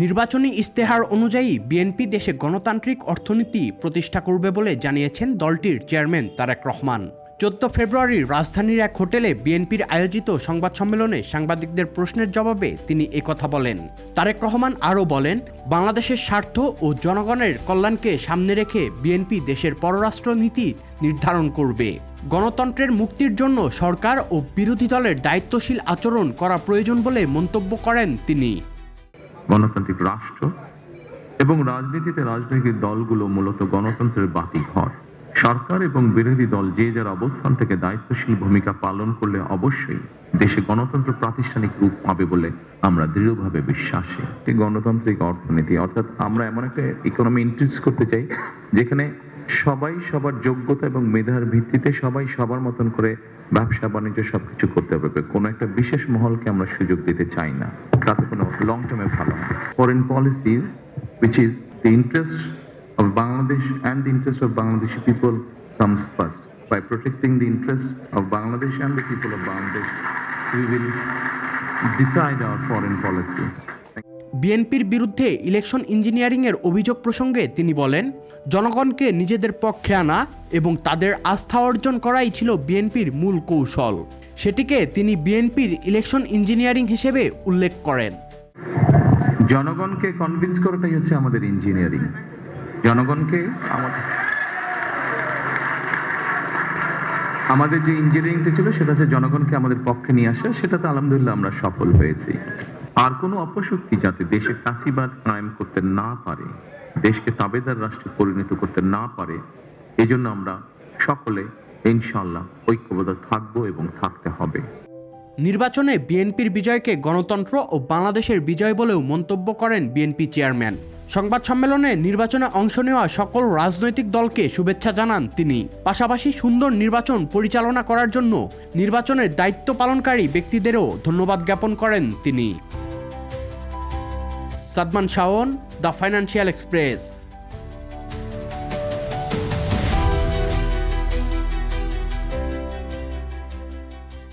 নির্বাচনী ইস্তেহার অনুযায়ী বিএনপি দেশে গণতান্ত্রিক অর্থনীতি প্রতিষ্ঠা করবে বলে জানিয়েছেন দলটির চেয়ারম্যান তারেক রহমান। 14 ফেব্রুয়ারি রাজধানীর এক হোটেলে বিএনপির আয়োজিত সংবাদ সম্মেলনে সাংবাদিকদের প্রশ্নের জবাবে তিনি একথা বলেন। তারেক রহমান আরও বলেন, বাংলাদেশের স্বার্থ ও জনগণের কল্যাণকে সামনে রেখে বিএনপি দেশের পররাষ্ট্র নীতি নির্ধারণ করবে। গণতন্ত্রের মুক্তির জন্য সরকার ও বিরোধী দলের দায়িত্বশীল আচরণ করা প্রয়োজন বলে মন্তব্য করেন তিনি। গণতান্ত্রিক রাষ্ট্র এবং রাজনীতিতে রাজনৈতিক দলগুলো মূলত গণতন্ত্রের বাতিঘর। সরকার এবং বিরোধী দল যে যার অবস্থান থেকে দায়িত্বশীল ভূমিকা পালন করলে অবশ্যই দেশে গণতন্ত্র প্রাতিষ্ঠানিক রূপ পাবে বলে আমরা দৃঢ়ভাবে বিশ্বাসী। গণতান্ত্রিক অর্থনীতি অর্থাৎ আমরা এমন একটা ইকোনমি ইন্ট্রোডিউস করতে চাই যেখানে সবাই সবার যোগ্যতা এবং মেধার ভিত্তিতে সবাই সবার মতন করে ব্যবসা বাণিজ্য সবকিছু করতে পারবে। কোনো একটা বিশেষ মহলকে আমরা সুযোগ দিতে চাই না, তাতে কোনো লং টার্মে ভালো হয়। Foreign policy which is the interest of Bangladesh and the interest of Bangladeshi people comes first. By protecting the interest of Bangladesh and the people of Bangladesh, we will decide our foreign policy. বিএনপির বিরুদ্ধে election engineering এর অভিযোগ প্রসঙ্গে তিনি বলেন, জনগণকে নিজেদের পক্ষে আনা এবং তাদের আস্থা অর্জন করাই ছিল বিএনপির মূল কৌশল। সেটিকে তিনি বিএনপির ইলেকশন ইঞ্জিনিয়ারিং হিসেবে উল্লেখ করেন। জনগণকে কনভিন্স করাটাই হচ্ছে আমাদের ইঞ্জিনিয়ারিং। জনগণকে আমাদের যে ইঞ্জিনিয়ারিংটা ছিল সেটা হচ্ছে জনগণকে আমাদের পক্ষে নিয়ে আসা। সেটাতে আলহামদুলিল্লাহ আমরা সফল হয়েছি। আর কোনো অপশক্তি যাতে দেশে ফ্যাসিবাদ কায়েম করতে না পারে, দেশকে তাবেদার রাষ্ট্রে পরিণত করতে না পারে, এই জন্য আমরা সকলে ইনশাআল্লাহ ঐক্যবদ্ধ থাকবো এবং থাকতে হবে। নির্বাচনে বিএনপির বিজয়কে গণতন্ত্র ও বাংলাদেশের বিজয় বলেও মন্তব্য করেন বিএনপি চেয়ারম্যান। সংবাদ সম্মেলনে নির্বাচনে অংশ নেওয়া সকল রাজনৈতিক দলকে শুভেচ্ছা জানান তিনি। পাশাপাশি সুন্দর নির্বাচন পরিচালনা করার জন্য নির্বাচনের দায়িত্ব পালনকারী ব্যক্তিদেরও ধন্যবাদ জ্ঞাপন করেন তিনি। Sadman Shaon, the financial express.